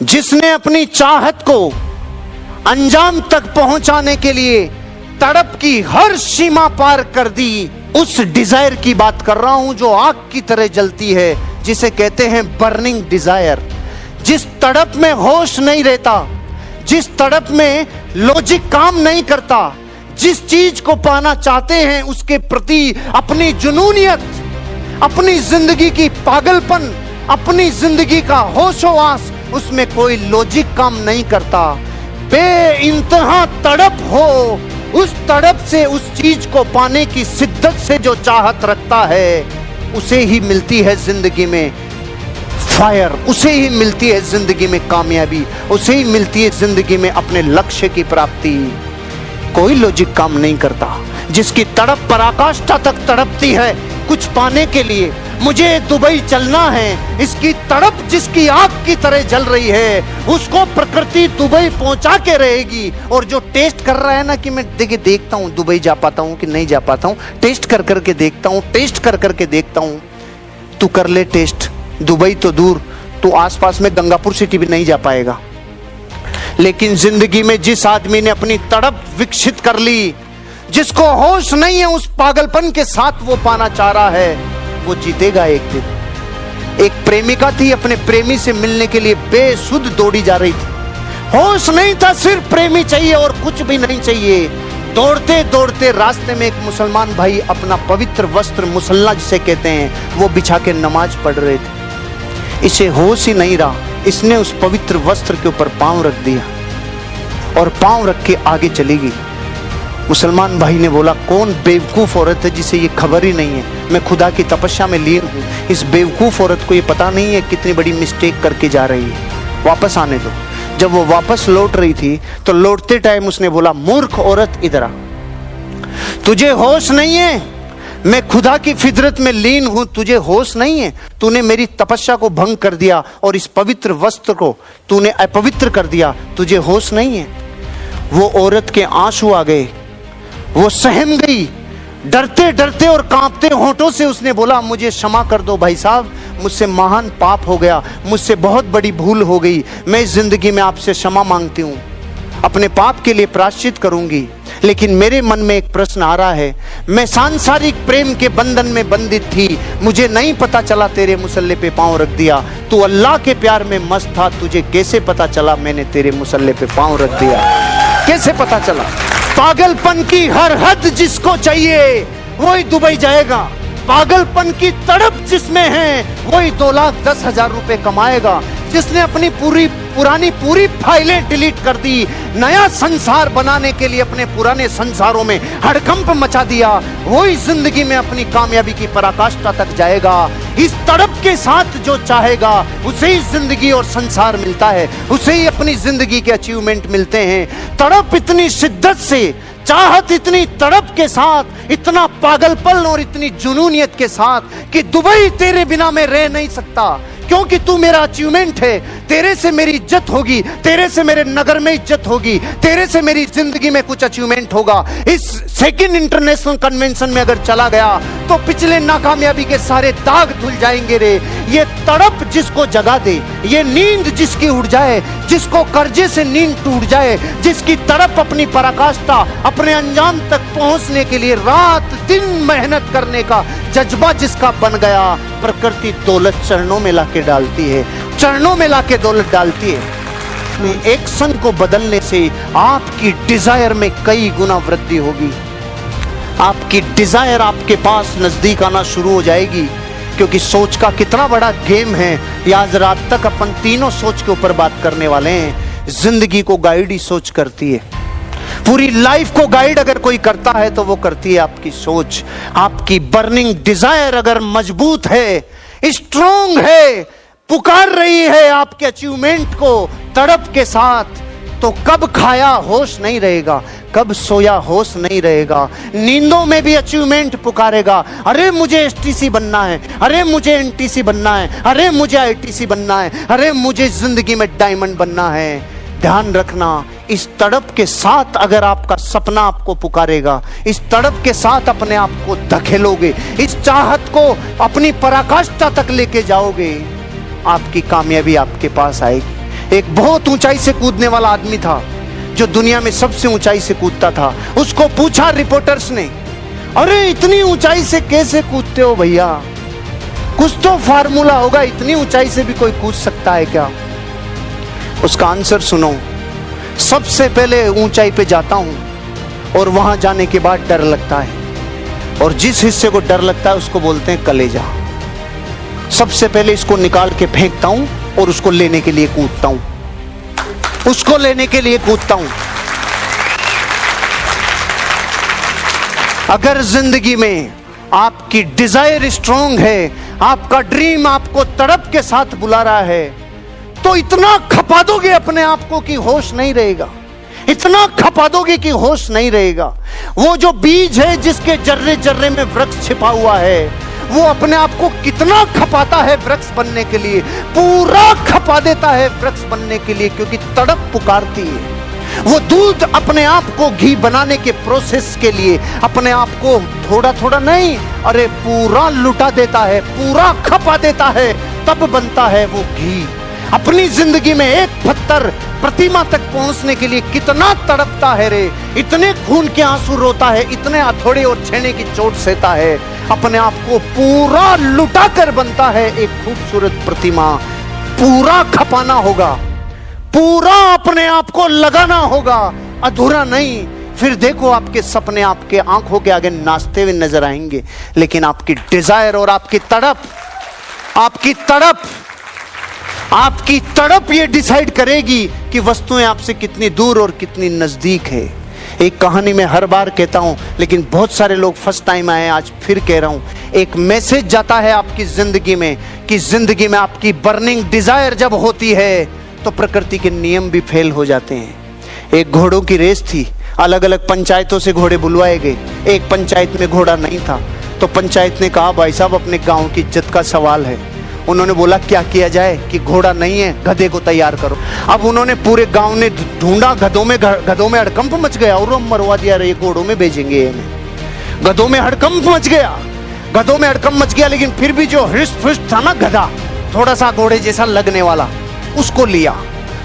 जिसने अपनी चाहत को अंजाम तक पहुंचाने के लिए तड़प की हर सीमा पार कर दी, उस डिजायर की बात कर रहा हूं जो आग की तरह जलती है, जिसे कहते हैं बर्निंग डिजायर। जिस तड़प में होश नहीं रहता, जिस तड़प में लॉजिक काम नहीं करता, जिस चीज को पाना चाहते हैं उसके प्रति अपनी जुनूनियत, अपनी जिंदगी की पागलपन, अपनी जिंदगी का होशोवास, उसमें कोई लॉजिक काम नहीं करता, बेइंतहा तड़प हो, उस तड़प से उस चीज को पाने की शिद्दत से जो चाहत रखता है, उसे ही मिलती है जिंदगी में फायर, उसे ही मिलती है जिंदगी में कामयाबी, उसे ही मिलती है जिंदगी में अपने लक्ष्य की प्राप्ति। कोई लॉजिक काम नहीं करता। जिसकी तड़प पराकाष्ठा तक तड़पती है कुछ पाने के लिए, मुझे दुबई चलना है, इसकी तड़प जिसकी आग की तरह जल रही है, उसको प्रकृति दुबई पहुंचा के रहेगी। और जो टेस्ट कर रहा है ना कि मैं देखता हूं दुबई जा पाता हूं कि नहीं जा पाता हूं, टेस्ट कर करके देखता हूं, टेस्ट कर करके देखता हूं। तू कर ले टेस्ट, दुबई तो दूर, तू आसपास में गंगापुर सिटी भी नहीं जा पाएगा। लेकिन जिंदगी में जिस आदमी ने अपनी तड़प विकसित कर ली, जिसको होश नहीं है, उस पागलपन के साथ वो पाना चाह रहा है, वो जीतेगा एक दिन। एक प्रेमिका थी, अपने प्रेमी से मिलने के लिए बेसुध दौड़ी जा रही थी। होश नहीं था, सिर्फ प्रेमी चाहिए और कुछ भी नहीं चाहिए। दौड़ते दौड़ते रास्ते में एक मुसलमान भाई अपना पवित्र वस्त्र, मुसल्ला जिसे कहते हैं, वो बिछा के नमाज पढ़ रहे थे। इसे होश ही नहीं रहा, इसने उस पवित्र वस्त्र के ऊपर पांव रख दिया और पांव रख के आगे चली गई। मुसलमान भाई ने बोला, कौन बेवकूफ औरत है जिसे ये खबर ही नहीं है, मैं खुदा की तपस्या में लीन हूँ, इस बेवकूफ औरत को ये पता नहीं है कितनी बड़ी मिस्टेक करके जा रही है, वापस आने दो। जब वो वापस लौट रही थी तो लौटते टाइम उसने बोला, मूर्ख औरत इधर आ, तुझे होश नहीं है, मैं खुदा की फितरत में लीन हूं, तुझे होश नहीं है, तूने मेरी तपस्या को भंग कर दिया और इस पवित्र वस्त्र को तूने अपवित्र कर दिया, तुझे होश नहीं है। वो औरत के आंसू आ गए, वो सहम गई, डरते डरते और कांपते होंठों से उसने बोला, मुझे क्षमा कर दो भाई साहब, मुझसे महान पाप हो गया, मुझसे बहुत बड़ी भूल हो गई, मैं इस जिंदगी में आपसे क्षमा मांगती हूँ, अपने पाप के लिए प्रायश्चित करूंगी। लेकिन मेरे मन में एक प्रश्न आ रहा है, मैं सांसारिक प्रेम के बंधन में बंधित थी, मुझे नहीं पता चला तेरे मुसल्ले पे पांव रख दिया, तू अल्लाह के प्यार में मस्त था, तुझे कैसे पता चला मैंने तेरे मुसल्ले पे पांव रख दिया, कैसे पता चला? पागलपन की हर हद जिसको चाहिए वही दुबई जाएगा, पागलपन की तड़प जिसमें है वही 2,10,000 रुपए कमाएगा। जिसने अपनी पुरानी फाइलें डिलीट कर दी, नया संसार बनाने के लिए अपने पुराने संसारों में हड़कंप मचा दिया, वही जिंदगी में अपनी कामयाबी की पराकाष्ठा तक जाएगा। इस तड़प के साथ जो चाहेगा उसे ही जिंदगी और संसार मिलता है, उसे ही अपनी जिंदगी के अचीवमेंट मिलते हैं। तड़प इतनी शिद्दत से, चाहत इतनी तड़प के साथ, इतना पागलपन और इतनी जुनूनियत के साथ कि दुबई तेरे बिना मैं रह नहीं सकता, क्योंकि तू मेरा अचीवमेंट है, तेरे से मेरी इज्जत होगी, तेरे से मेरे नगर में इज्जत होगी, तेरे से मेरी जिंदगी में कुछ अचीवमेंट होगा। इस सेकंड इंटरनेशनल कन्वेंशन में अगर चला गया तो पिछले नाकामयाबी के सारे दाग धुल जाएंगे रे। ये तड़प जिसको जगा दे, ये नींद जिसकी उड़ जाए, जिसको कर्जे से नींद टूट जाए, जिसकी तड़प अपनी पराकाष्ठा, अपने अंजाम तक पहुंचने के लिए रात दिन मेहनत करने का जज्बा जिसका बन गया, प्रकृति दौलत चरणों में लाके डालती है, चरणों में लाके दौलत डालती है। एक्शन को बदलने से आपकी डिजायर में कई गुना वृद्धि होगी, आपकी डिजायर आपके पास नजदीक आना शुरू हो जाएगी। क्योंकि सोच का कितना बड़ा गेम है, ये आज रात तक अपन तीनों सोच के ऊपर बात करने वाले हैं। जिंदगी को गाइड ही सोच करती है, पूरी लाइफ को गाइड अगर कोई करता है तो वो करती है आपकी सोच। आपकी बर्निंग डिजायर अगर मजबूत है, स्ट्रॉन्ग है, पुकार रही है आपके अचीवमेंट को तड़प के साथ, तो कब खाया होश नहीं रहेगा, कब सोया होश नहीं रहेगा, नींदों में भी अचीवमेंट पुकारेगा। अरे मुझे एसटीसी बनना है, अरे मुझे एनटीसी बनना है, अरे मुझे आईटीसी बनना है, अरे मुझे जिंदगी में डायमंड बनना है। ध्यान रखना, इस तड़प के साथ अगर आपका सपना आपको पुकारेगा, इस तड़प के साथ अपने आप को धकेलोगे, इस चाहत को अपनी पराकाष्ठा तक लेके जाओगे, आपकी कामयाबी आपके पास आएगी। एक बहुत ऊंचाई से कूदने वाला आदमी था जो दुनिया में सबसे ऊंचाई से कूदता था। उसको पूछा रिपोर्टर्स ने, अरे इतनी ऊंचाई से कैसे कूदते हो भैया, कुछ तो फार्मूला होगा, इतनी ऊंचाई से भी कोई कूद सकता है क्या? उसका आंसर सुनो, सबसे पहले ऊंचाई पे जाता हूं और वहां जाने के बाद डर लगता है, और जिस हिस्से को डर लगता है उसको बोलते हैं कलेजा। सबसे पहले इसको निकाल के फेंकता हूं और उसको लेने के लिए कूदता हूं, उसको लेने के लिए कूदता हूं। अगर जिंदगी में आपकी डिजायर स्ट्रांग है, आपका ड्रीम आपको तड़प के साथ बुला रहा है, तो इतना खपा दोगे अपने आप को कि होश नहीं रहेगा, इतना खपा दोगे कि होश नहीं रहेगा। वो जो बीज है जिसके जर्रे जर्रे में वृक्ष छिपा हुआ है, वो अपने आप को कितना खपाता है वृक्ष बनने के लिए, पूरा खपा देता है वृक्ष बनने के लिए, क्योंकि तड़प पुकारती है। वो दूध अपने आप को घी बनाने के प्रोसेस के लिए अपने आप को थोड़ा थोड़ा नहीं, अरे पूरा लुटा देता है, पूरा खपा देता है, तब बनता है वो घी। अपनी जिंदगी में एक पत्थर प्रतिमा तक पहुंचने के लिए कितना तड़पता है रे, इतने खून के आंसू रोता है, इतने हथौड़े और छेने की चोट सहता है, अपने आप को पूरा लुटा कर बनता है एक खूबसूरत प्रतिमा। पूरा खपाना होगा, पूरा अपने आप को लगाना होगा, अधूरा नहीं। फिर देखो आपके सपने आपके आंखों के आगे नाचते हुए नजर आएंगे, लेकिन आपकी डिजायर और आपकी तड़प ये डिसाइड करेगी कि वस्तुएं आपसे कितनी दूर और कितनी नजदीक है। एक कहानी में हर बार कहता हूं, लेकिन बहुत सारे लोग फर्स्ट टाइम आए, आज फिर कह रहा हूं। एक मैसेज जाता है आपकी जिंदगी में कि जिंदगी में आपकी बर्निंग डिजायर जब होती है तो प्रकृति के नियम भी फेल हो जाते हैं। एक घोड़ों की रेस थी, अलग अलग पंचायतों से घोड़े बुलवाए गए। एक पंचायत में घोड़ा नहीं था, तो पंचायत ने कहा भाई साहब अपने गांव की इज्जत का सवाल है। उन्होंने बोला क्या किया जाए कि घोड़ा नहीं है, गधे को तैयार करो। अब उन्होंने पूरे गांव ने ढूंढा, गधों में हड़कंप मच गया, और मरवा दिया, ये घोड़ों में भेजेंगे। गधों में हड़कंप मच गया, लेकिन फिर भी जो हृष्ट पुष्ट था ना गधा, थोड़ा सा घोड़े जैसा लगने वाला, उसको लिया,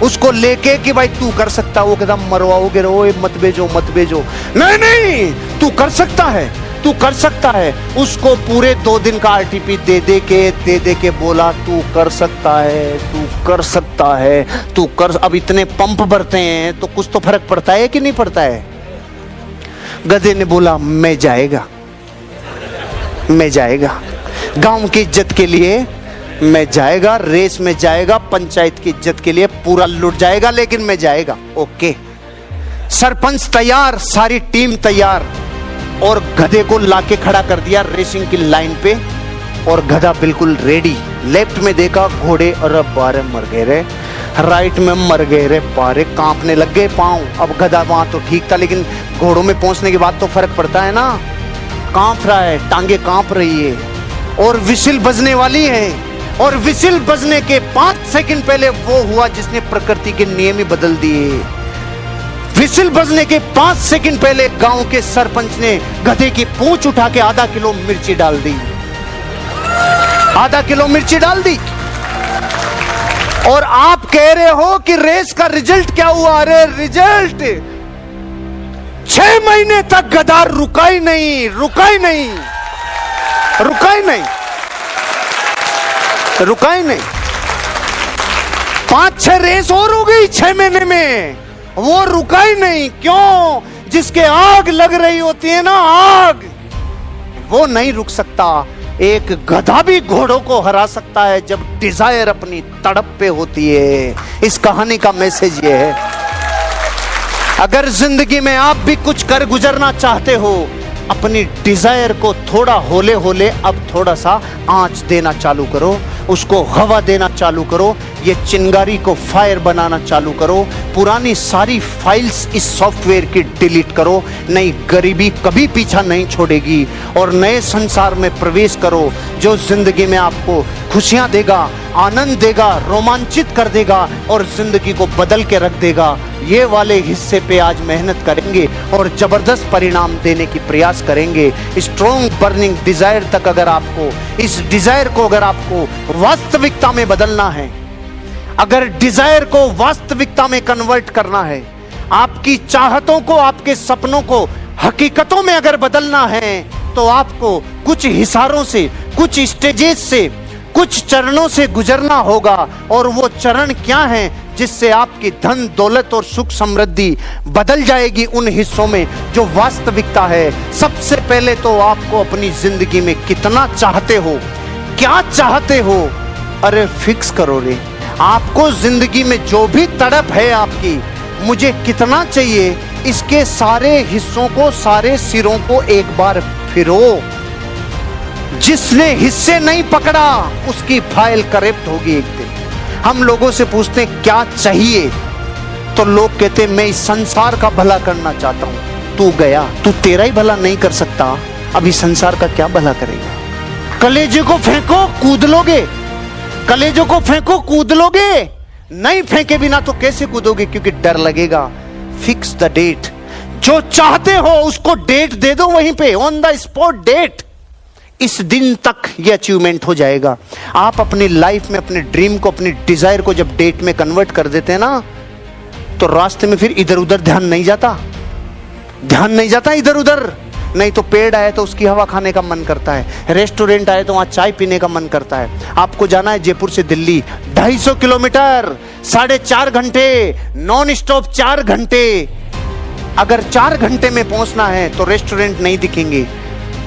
उसको लेके कि भाई तू कर सकता। वो कहता मरवाओगे रो, मत भेजो। नहीं, तू कर सकता है। उसको पूरे 2 दिन का आरटीपी दे दे के बोला तू कर सकता है। अब इतने पंप भरते हैं तो कुछ तो फर्क पड़ता है कि नहीं पड़ता है? गधे ने बोला मैं जाएगा, गांव की इज्जत के लिए मैं जाएगा, रेस में जाएगा, पंचायत की इज्जत के लिए पूरा लुट जाएगा, लेकिन मैं जाएगा। ओके, सरपंच तैयार, सारी टीम तैयार, और गधे को लाके खड़ा कर दिया रेसिंग की लाइन पे, और गधा बिल्कुल रेडी। लेफ्ट में देखा घोड़े, अरे बारे मर गए रे, राइट में मर गए रे, बारे कांपने लग गए पांव। अब गधा वहां तो ठीक था, लेकिन घोड़ों में पहुंचने के बाद तो फर्क पड़ता है ना, कांप रहा है, टांगे कांप रही है, और विसिल बजने वाली है। और विसिल बजने के 5 सेकंड पहले वो हुआ जिसने प्रकृति के नियम ही बदल दिए। विसिल बजने के 5 सेकंड पहले गांव के सरपंच ने गधे की पूंछ उठा के आधा किलो मिर्ची डाल दी। और आप कह रहे हो कि रेस का रिजल्ट क्या हुआ? अरे रिजल्ट 6 महीने तक गधा रुका ही नहीं। 5-6 रेस और हो गई 6 महीने में, वो रुका ही नहीं। क्यों? जिसके आग लग रही होती है ना, आग, वो नहीं रुक सकता। एक गधा भी घोड़ों को हरा सकता है जब डिजायर अपनी तड़प पे होती है। इस कहानी का मैसेज ये है, अगर जिंदगी में आप भी कुछ कर गुजरना चाहते हो, अपनी डिजायर को थोड़ा होले होले अब थोड़ा सा आंच देना चालू करो, उसको हवा देना चालू करो, ये चिंगारी को फायर बनाना चालू करो। पुरानी सारी फाइल्स इस सॉफ्टवेयर की डिलीट करो, नई गरीबी कभी पीछा नहीं छोड़ेगी, और नए संसार में प्रवेश करो जो जिंदगी में आपको खुशियां देगा, आनंद देगा, रोमांचित कर देगा और जिंदगी को बदल के रख देगा। ये वाले हिस्से पे आज मेहनत करेंगे और जबरदस्त परिणाम देने की प्रयास करेंगे। स्ट्रॉन्ग बर्निंग डिजायर तक अगर आपको, इस डिजायर को अगर आपको वास्तविकता में बदलना है, अगर डिजायर को वास्तविकता में कन्वर्ट करना है, आपकी चाहतों को, आपके सपनों को हकीकतों में अगर बदलना है, तो आपको कुछ हिसारों से, कुछ स्टेजेस से, कुछ चरणों से गुजरना होगा। और वो चरण क्या हैं जिससे आपकी धन दौलत और सुख समृद्धि बदल जाएगी उन हिस्सों में जो वास्तविकता है। सबसे पहले तो आपको अपनी जिंदगी में कितना चाहते हो, क्या चाहते हो, अरे फिक्स करो रे। आपको जिंदगी में जो भी तड़प है आपकी, मुझे कितना चाहिए, इसके सारे हिस्सों को, सारे सिरों को एक बार फिरो। जिसने हिस्से नहीं पकड़ा उसकी फाइल करप्ट होगी एक दिन। हम लोगों से पूछते हैं क्या चाहिए, तो लोग कहते हैं मैं इस संसार का भला करना चाहता हूं। तू गया, तू तेरा ही भला नहीं कर सकता, अभी संसार का क्या भला करेगा। कलेजे को फेंको कूद लोगे, कलेजों को फेंको कूद लोगे, नहीं फेंके बिना तो कैसे कूदोगे, क्योंकि डर लगेगा। फिक्स द डेट, जो चाहते हो उसको डेट दे दो, वहीं पे ऑन द स्पॉट डेट। इस दिन तक ये अचीवमेंट हो जाएगा। आप अपनी लाइफ में अपने ड्रीम को, अपनी डिजायर को जब डेट में कन्वर्ट कर देते हैं ना, तो रास्ते में फिर इधर उधर ध्यान नहीं जाता, ध्यान नहीं जाता इधर उधर। नहीं तो पेड़ आए तो उसकी हवा खाने का मन करता है, रेस्टोरेंट आए तो वहां चाय पीने का मन करता है। आपको जाना है जयपुर से दिल्ली 250 किलोमीटर, 4.5 घंटे नॉन स्टॉप, 4 घंटे। अगर 4 घंटे में पहुंचना है तो रेस्टोरेंट नहीं दिखेंगे,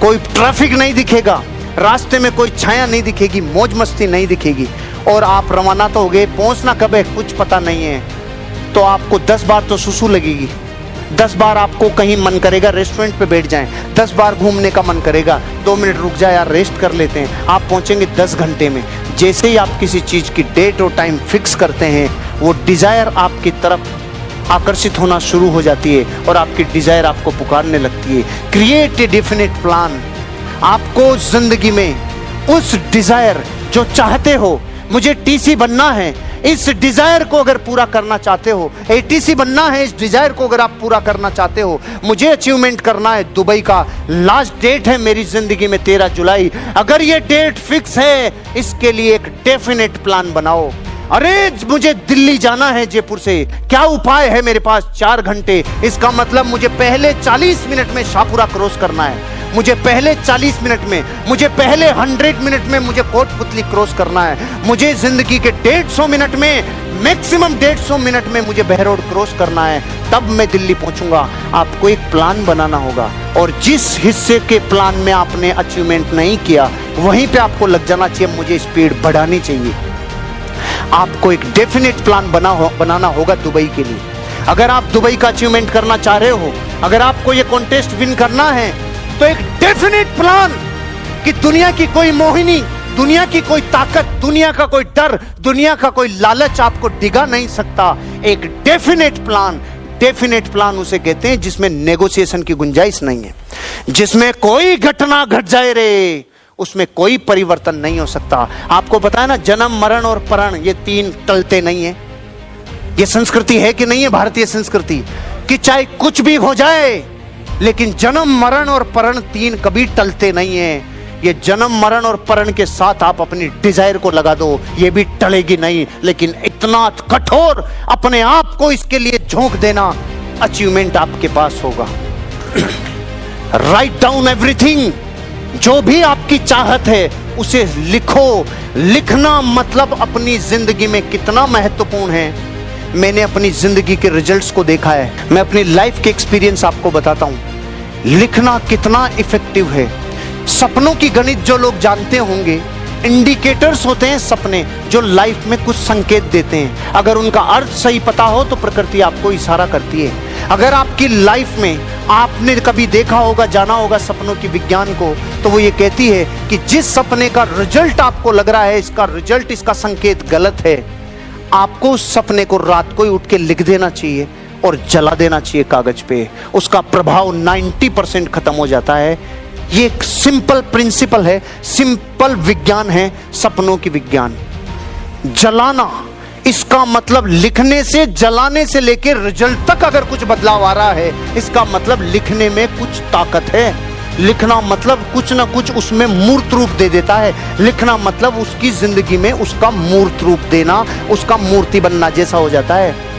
कोई ट्रैफिक नहीं दिखेगा, रास्ते में कोई छाया नहीं दिखेगी, मौज मस्ती नहीं दिखेगी, और आप रवाना तो हो गए। पहुंचना कब है कुछ पता नहीं है, तो आपको 10 बार तो सुसु लगेगी, 10 बार आपको कहीं मन करेगा रेस्टोरेंट पे बैठ जाएं, 10 बार घूमने का मन करेगा, 2 मिनट रुक जाए यार रेस्ट कर लेते हैं। आप पहुंचेंगे 10 घंटे में। जैसे ही आप किसी चीज की डेट और टाइम फिक्स करते हैं, वो डिजायर आपकी तरफ आकर्षित होना शुरू हो जाती है और आपकी डिजायर आपको पुकारने लगती है। Create a definite plan. आपको जिंदगी में उस डिजायर जो चाहते हो, मुझे टीसी बनना है, इस डिजायर को अगर पूरा करना चाहते हो, एटीसी बनना है, इस डिजायर को अगर आप पूरा करना चाहते हो, मुझे अचीवमेंट करना है। दुबई का लास्ट डेट है मेरी जिंदगी में 13 जुलाई। अगर ये डेट फिक्स है, इसके लिए एक डेफिनेट प्लान बनाओ। अरे मुझे दिल्ली जाना है जयपुर से, क्या उपाय है मेरे पास? 4 घंटे। इसका मतलब मुझे पहले 40 मिनट में शाहपुरा क्रॉस करना है, मुझे पहले 40 मिनट में, मुझे पहले 100 मिनट में मुझे कोटपुतली क्रॉस करना है, मुझे जिंदगी के 150 मिनट में, मैक्सिमम 150 मिनट में मुझे बहरोड क्रॉस करना है, तब मैं दिल्ली पहुंचूंगा। आपको एक प्लान बनाना होगा, और जिस हिस्से के प्लान में आपने अचीवमेंट नहीं किया, वहीं पे आपको लग जाना चाहिए मुझे स्पीड बढ़ानी चाहिए। आपको एक डेफिनेट प्लान बनाना होगा दुबई के लिए। अगर आप दुबई का अचीवमेंट करना चाह रहे हो, अगर आपको ये कॉन्टेस्ट विन करना है, तो एक डेफिनेट प्लान कि दुनिया की कोई मोहिनी, दुनिया की कोई ताकत, दुनिया का कोई डर, दुनिया का कोई लालच आपको डिगा नहीं सकता। एक डेफिनेट प्लान, डेफिनेट प्लान उसे कहते हैं जिसमें नेगोशिएशन की गुंजाइश नहीं है, जिसमें कोई घटना घट जाए रे, उसमें कोई परिवर्तन नहीं हो सकता। आपको पता है ना, जन्म मरण और परण, ये 3 टलते नहीं है। ये संस्कृति है कि नहीं है भारतीय संस्कृति, कि चाहे कुछ भी हो जाए, लेकिन जन्म मरण और परण 3 कभी टलते नहीं है। ये जन्म मरण और परण के साथ आप अपनी डिजायर को लगा दो, ये भी टलेगी नहीं, लेकिन इतना कठोर अपने आप को इसके लिए झोंक देना, अचीवमेंट आपके पास होगा। Write down everything. जो भी आपकी चाहत है उसे लिखो। लिखना मतलब अपनी जिंदगी में कितना महत्वपूर्ण है। मैंने अपनी जिंदगी के रिजल्ट्स को देखा है, मैं अपनी लाइफ के एक्सपीरियंस आपको बताता हूं। लिखना कितना इफेक्टिव है। सपनों की गणित जो लोग जानते होंगे, इंडिकेटर्स होते हैं सपने, जो लाइफ में कुछ संकेत देते हैं। अगर उनका अर्थ सही पता हो तो प्रकृति आपको इशारा करती है। अगर आपकी लाइफ में आपने कभी देखा होगा, जाना होगा सपनों की विज्ञान को, तो वो ये कहती है कि जिस सपने का रिजल्ट आपको लग रहा है, इसका रिजल्ट, इसका संकेत गलत है, आपको उस सपने को रात को ही उठ के लिख देना चाहिए और जला देना चाहिए कागज पे। उसका प्रभाव 90% खत्म हो जाता है। ये एक सिंपल प्रिंसिपल है, सिंपल विज्ञान है सपनों की विज्ञान। जलाना, इसका मतलब लिखने से, जलाने से लेकर रिजल्ट तक अगर कुछ बदलाव आ रहा है, इसका मतलब लिखने में कुछ ताकत है। लिखना मतलब कुछ ना कुछ उसमें मूर्त रूप दे देता है। लिखना मतलब उसकी जिंदगी में उसका मूर्त रूप देना, उसका मूर्ति बनना जैसा हो जाता है।